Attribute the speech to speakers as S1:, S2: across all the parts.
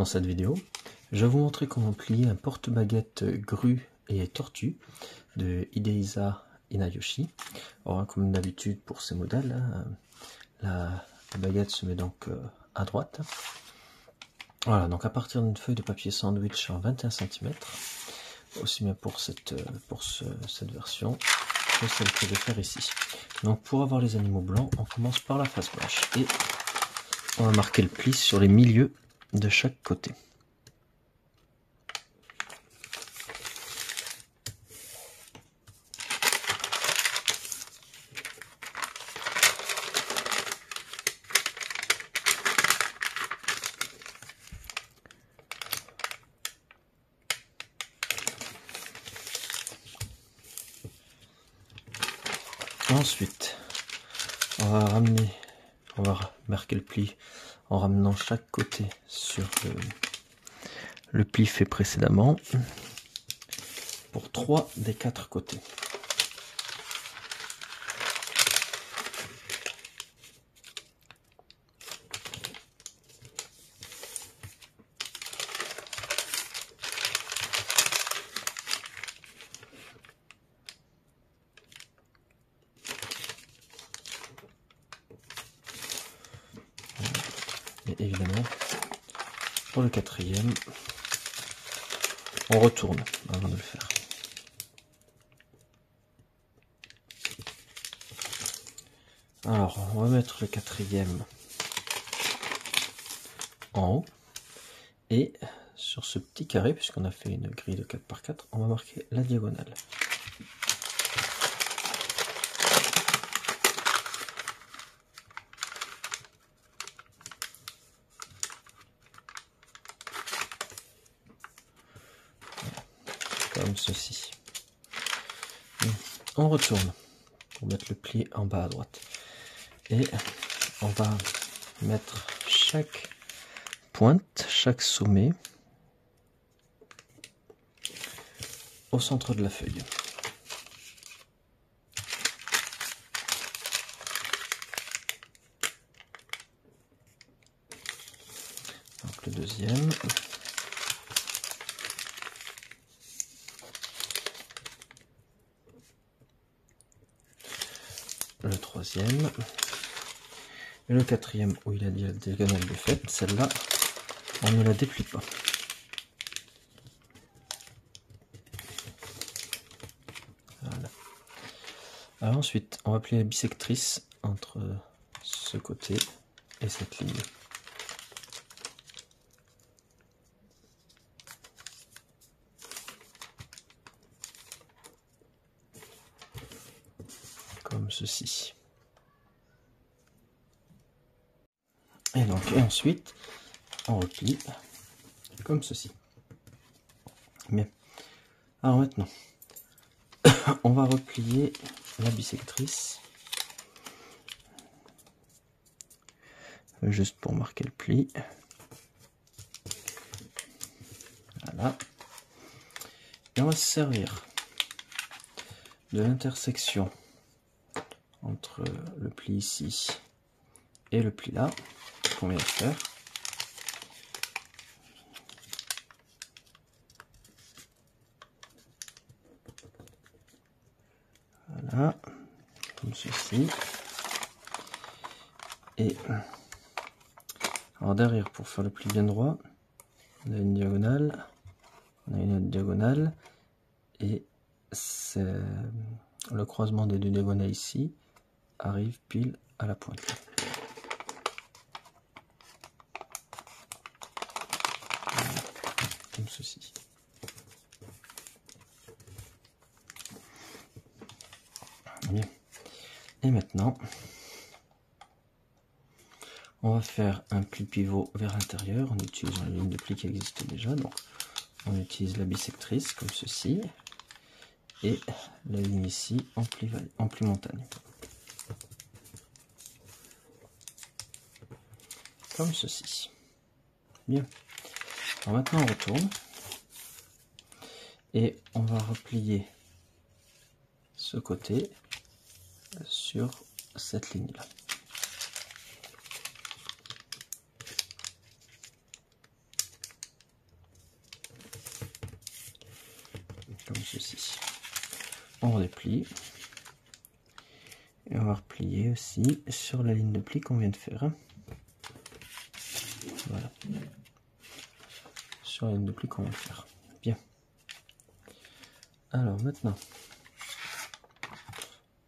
S1: Dans cette vidéo, je vais vous montrer comment plier un porte-baguette grue et tortue de Hidehisa Inayoshi. Alors, comme d'habitude pour ces modèles, la baguette se met donc à droite. Voilà, donc à partir d'une feuille de papier sandwich en 21 cm, aussi bien pour cette version que celle que je vais faire ici. Donc pour avoir les animaux blancs, on commence par la face blanche et on va marquer le pli sur les milieux de chaque côté. Ensuite, on va marquer le pli en ramenant chaque côté sur le pli fait précédemment pour 3 des 4 côtés. Et évidemment, pour le quatrième, on retourne avant de le faire. Alors, on va mettre le quatrième en haut. Et sur ce petit carré, puisqu'on a fait une grille de 4 par 4, on va marquer la diagonale. Comme ceci. On retourne pour mettre le pli en bas à droite. Et on va mettre chaque pointe, chaque sommet au centre de la feuille. Donc le deuxième. Le troisième. Et le quatrième où il a dit la diagonale de fait, celle-là, on ne la déplie pas. Voilà. Alors ensuite, on va plier la bissectrice entre ce côté et cette ligne. Comme ceci. Et ensuite, on replie comme ceci. Bien. Alors maintenant, on va replier la bissectrice. Juste pour marquer le pli. Voilà. Et on va se servir de l'intersection entre le pli ici et le pli là qu'on vient de faire. Voilà, comme ceci. Et alors derrière, pour faire le pli bien droit, on a une diagonale, on a une autre diagonale, et c'est le croisement des deux diagonales ici arrive pile à la pointe. Voilà, comme ceci. Bien. Et maintenant, on va faire un pli pivot vers l'intérieur en utilisant la ligne de pli qui existe déjà. Donc, on utilise la bissectrice comme ceci et la ligne ici en pli montagne. Comme ceci. Bien. Alors maintenant on retourne et on va replier ce côté sur cette ligne là. replie. Et on va replier aussi sur la ligne de pli qu'on vient de faire. Voilà. Sur la ligne de pli qu'on vient de faire. Bien. Alors maintenant,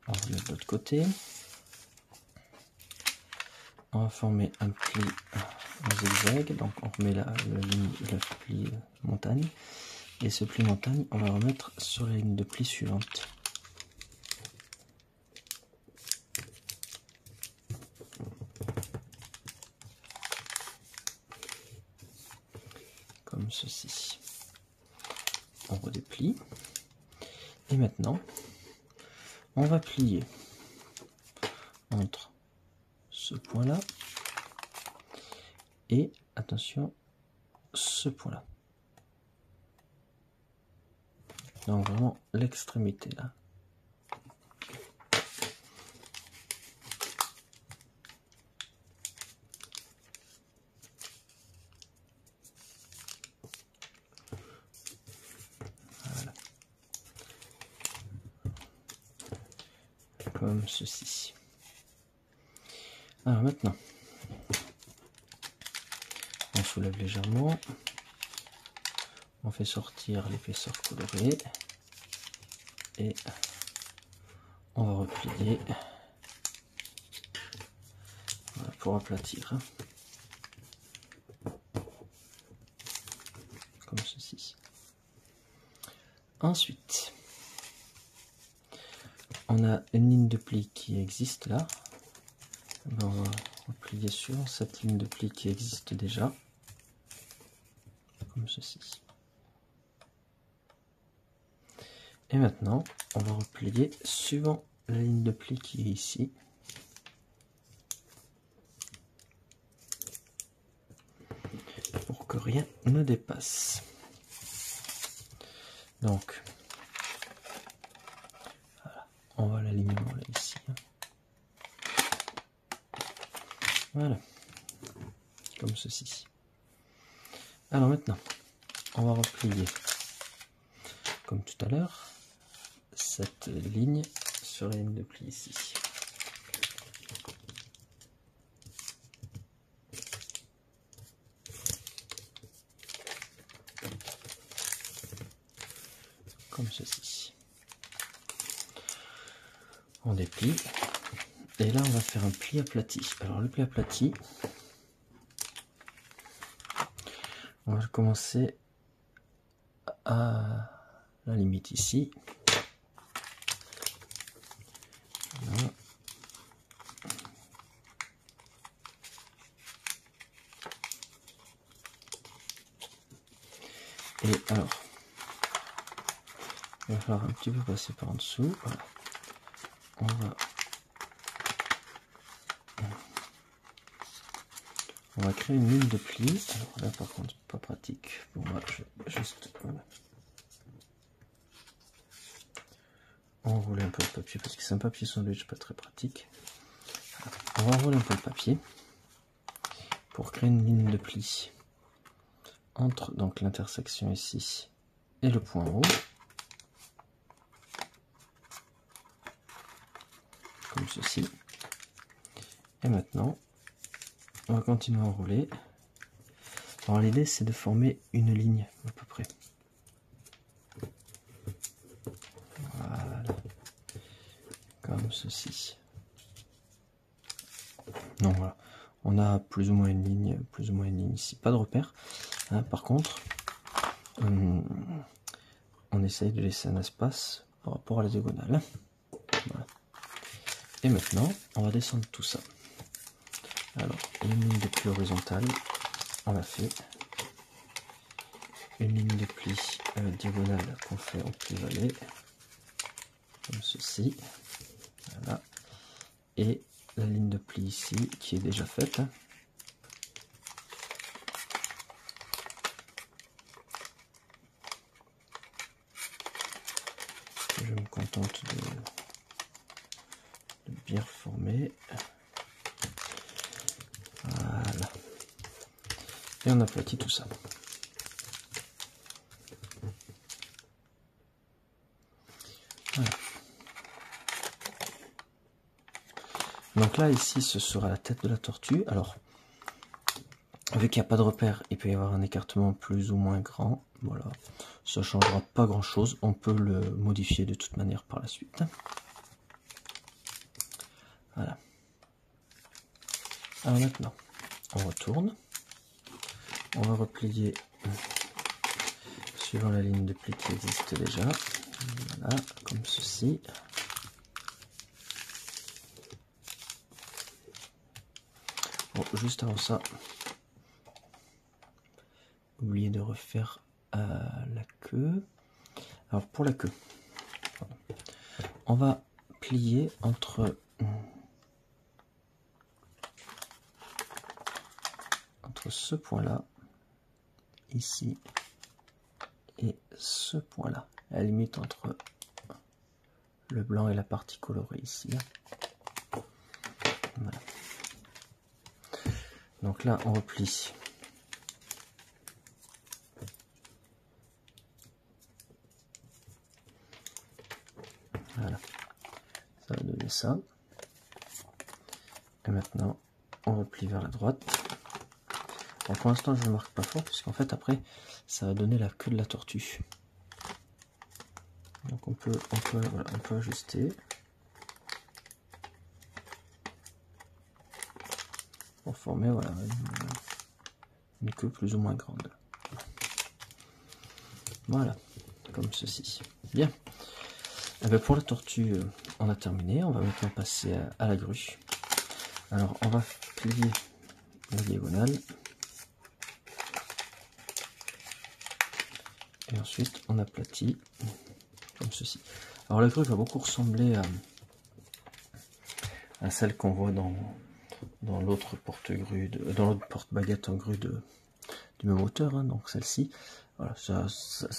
S1: on va remettre de l'autre côté. On va former un pli en zigzag. Donc on remet le pli montagne. Et ce pli montagne, on va le remettre sur la ligne de pli suivante. Comme ceci. On redéplie. Et maintenant, on va plier entre ce point-là et, attention, ce point-là. Donc vraiment l'extrémité là. Voilà. Comme ceci. Alors maintenant, on soulève légèrement. On fait sortir l'épaisseur colorée et on va replier pour aplatir, comme ceci. Ensuite, on a une ligne de pli qui existe là. On va replier sur cette ligne de pli qui existe déjà, comme ceci. Et maintenant, on va replier suivant la ligne de pli qui est ici. Pour que rien ne dépasse. Donc, voilà, on va l'alignement là ici. Voilà, comme ceci. Alors maintenant, on va replier, comme tout à l'heure, cette ligne sur la ligne de pli ici. Comme ceci. On déplie. Et là, on va faire un pli aplati. Alors, le pli aplati, on va commencer à la limite ici. Voilà. Et alors, il va falloir un petit peu passer par en dessous. Voilà. On va créer une ligne de pli. Alors là, par contre, pas pratique pour moi. Je vais juste enrouler un peu le papier parce que c'est un papier sandwich pas très pratique. On va enrouler un peu le papier pour créer une ligne de pli entre donc l'intersection ici et le point haut, comme ceci. Et maintenant, on va continuer à enrouler. Alors l'idée c'est de former une ligne à peu près. Voilà, comme ceci. Donc voilà, on a plus ou moins une ligne ici, pas de repère. Hein, par contre, on essaye de laisser un espace par rapport à la diagonale. Voilà. Et maintenant, on va descendre tout ça. Alors, une ligne de pli horizontale, on l'a fait. Une ligne de pli diagonale qu'on fait en pli valet, comme ceci. Voilà. Et la ligne de pli ici, qui est déjà faite. Je me contente de bien reformer. Voilà. Et on aplatit tout ça. Voilà. Donc là, ici, ce sera la tête de la tortue. Alors, vu qu'il n'y a pas de repère, il peut y avoir un écartement plus ou moins grand. Voilà, ça ne changera pas grand chose. On peut le modifier de toute manière par la suite. Voilà. Alors maintenant, on retourne. On va replier suivant la ligne de pli qui existe déjà. Voilà, comme ceci. Bon, juste avant ça, oubliez de refaire la queue. Alors pour la queue, on va plier entre ce point-là, ici, et ce point-là, à la limite entre le blanc et la partie colorée ici. Voilà. Donc là, on replie. Voilà, ça va donner ça. Et maintenant, on replie vers la droite. Alors pour l'instant, je ne le marque pas fort, puisqu'en fait, après, ça va donner la queue de la tortue. Donc on peut ajuster. Pour former voilà, une queue plus ou moins grande. Voilà, comme ceci. Bien. Et bien pour la tortue, on a terminé. On va maintenant passer à la grue. Alors on va plier la diagonale. Et ensuite on aplatit comme ceci. Alors la grue va beaucoup ressembler à celle qu'on voit dans l'autre porte-grue, dans l'autre porte-baguette en grue du même auteur, hein, donc celle-ci. Voilà, ça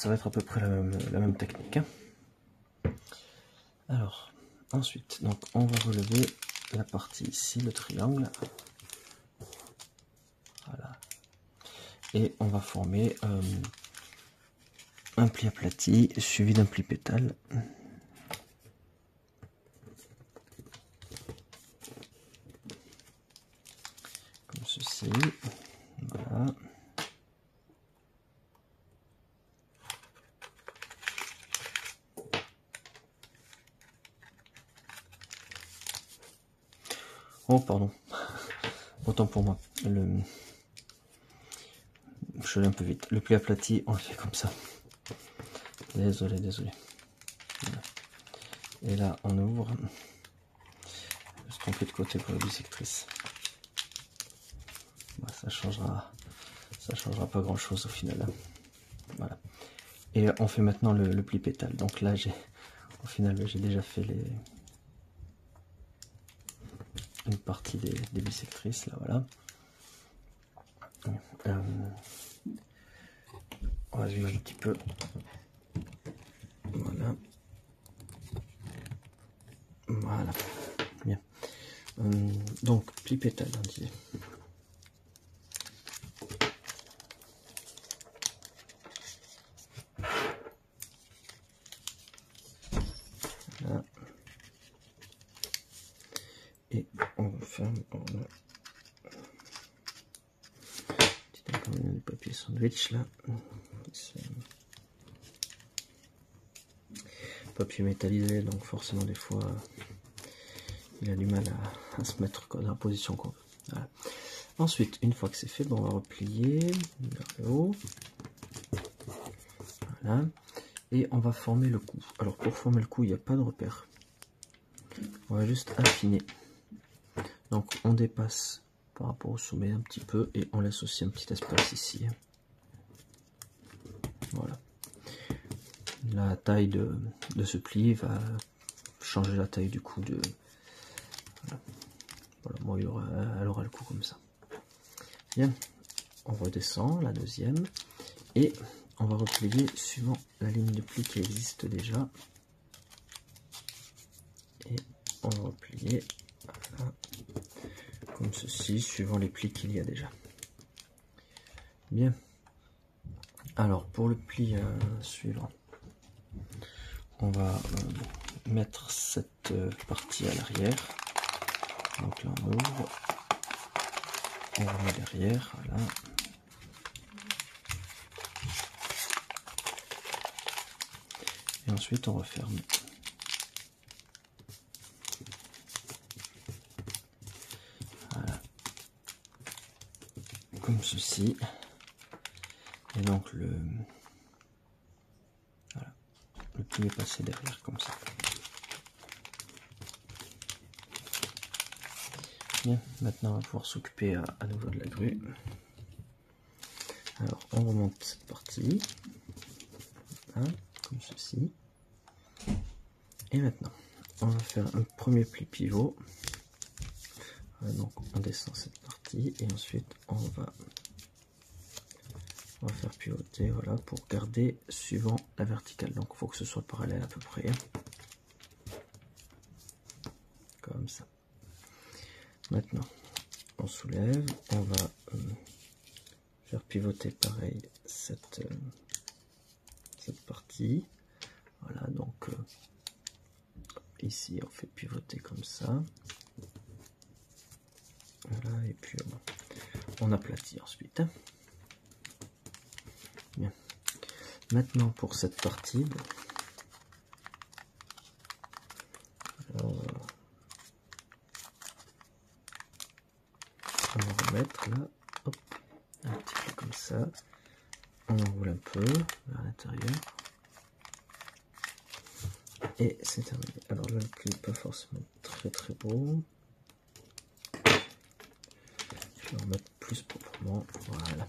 S1: va être à peu près la même technique. Hein. Alors, ensuite, donc on va relever la partie ici, le triangle. Voilà. Et on va former un pli aplati suivi d'un pli pétale. Comme ceci. Voilà. Oh pardon, autant pour moi. Je suis allé un peu vite. Le pli aplati, on le fait comme ça. Désolé. Voilà. Et là, on ouvre. Je me suis trompé de côté pour la bisectrice. Bah, ça changera pas grand chose au final. Voilà. Et on fait maintenant le pli pétale. Donc là, au final, j'ai déjà fait une partie des bisectrices. Là, voilà. On va zoomer un petit peu. Voilà. Voilà. Bien. Donc, pli pétale, on disait. Voilà. Et on ferme. Petit inconvénient du papier sandwich là. Papier métallisé, donc forcément des fois il a du mal à se mettre dans la position qu'on veut. Voilà. Ensuite, une fois que c'est fait, bon, on va replier vers le haut. Voilà. Et on va former le cou. Alors pour former le cou, il n'y a pas de repère. On va juste affiner. Donc on dépasse par rapport au sommet un petit peu et on laisse aussi un petit espace ici. Voilà. La taille de ce pli va changer la taille du cou de... Voilà, bon, elle aura le cou comme ça. Bien, on redescend la deuxième et on va replier suivant la ligne de pli qui existe déjà. Et on va replier voilà, comme ceci, suivant les plis qu'il y a déjà. Bien. Alors pour le pli suivant, on va mettre cette partie à l'arrière. Donc là on ouvre, on remet derrière, voilà. Et ensuite on referme. Voilà. Comme ceci. Et donc le pli est passé derrière comme ça. Bien, maintenant on va pouvoir s'occuper à nouveau de la grue. Alors on remonte cette partie, hein, comme ceci. Et maintenant on va faire un premier pli pivot. Donc on descend cette partie et ensuite on va faire pivoter, voilà, pour garder suivant la verticale. Donc il faut que ce soit parallèle à peu près, comme ça. Maintenant on soulève, on va faire pivoter pareil cette partie. Voilà, donc ici on fait pivoter comme ça. Voilà, et puis on aplatit ensuite. Bien. Maintenant pour cette partie, on va remettre là, hop, un petit peu comme ça. On enroule un peu vers l'intérieur. Et c'est terminé. Alors là, le pli n'est pas forcément très beau. Je vais en mettre plus proprement. Voilà.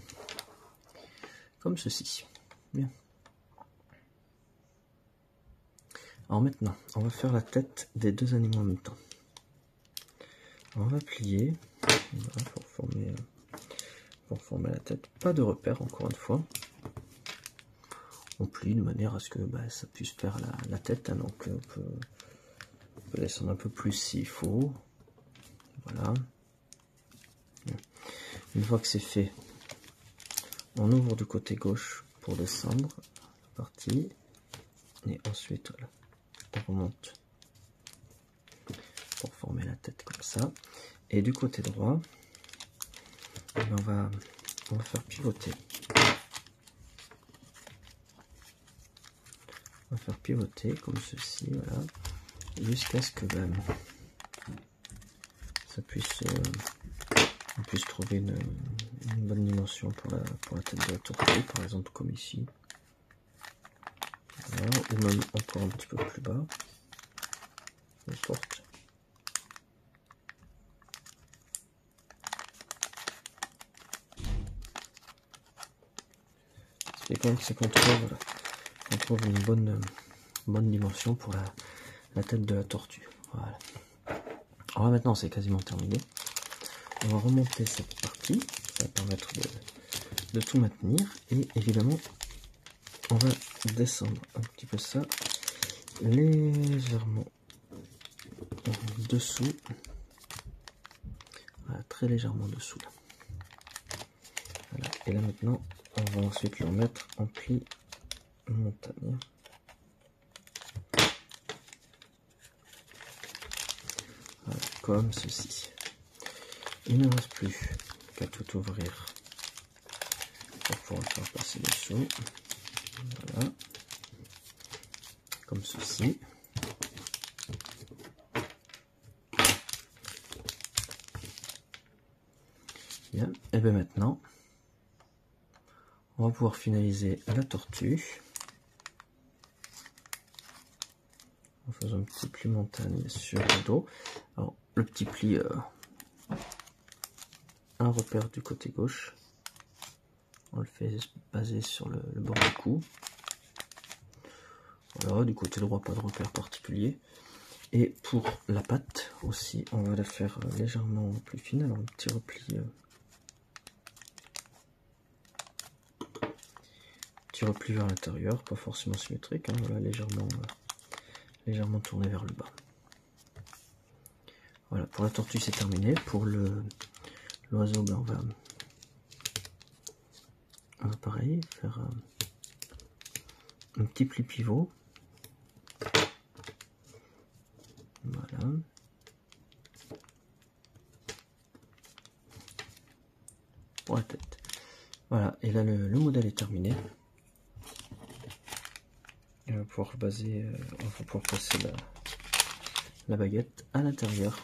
S1: Comme ceci. Bien. Alors maintenant, on va faire la tête des deux animaux en même temps. Alors on va plier, voilà, pour former la tête. Pas de repère, encore une fois. On plie de manière à ce que ça puisse faire la tête. Hein, donc on peut descendre un peu plus s'il faut. Voilà. Une fois que c'est fait, on ouvre du côté gauche pour descendre la partie. Et ensuite, voilà, on remonte pour former la tête comme ça. Et du côté droit, on va faire pivoter. On va faire pivoter comme ceci, voilà, jusqu'à ce que ça puisse, on puisse trouver une bonne dimension pour la tête de la tortue, par exemple comme ici. Voilà, ou même encore un petit peu plus bas, n'importe. Ce qui compte, c'est qu'on trouve une bonne dimension pour la tête de la tortue. Voilà. Alors là, maintenant c'est quasiment terminé. On va remonter cette partie, ça va permettre de tout maintenir, et évidemment on va descendre un petit peu ça légèrement dessous, voilà, très légèrement dessous là. Voilà. Et là maintenant on va ensuite le mettre en pli montagne. Voilà, comme ceci. Il ne reste plus qu'à tout ouvrir pour pouvoir faire passer dessous. Voilà, comme ceci. Bien, et bien maintenant, on va pouvoir finaliser la tortue en faisant un petit pli montagne sur le dos. Alors, le petit pli, un repère du côté gauche. On le fait baser sur le bord du cou. Voilà, du côté droit, pas de repère particulier. Et pour la patte aussi, on va la faire légèrement plus fine. Alors, un petit repli vers l'intérieur, pas forcément symétrique, hein, voilà, légèrement tourné vers le bas. Voilà, pour la tortue c'est terminé. Pour l'oiseau, on va pareil faire un petit pli pivot. Voilà. Voilà, et là le modèle est terminé. On va pouvoir passer la baguette à l'intérieur.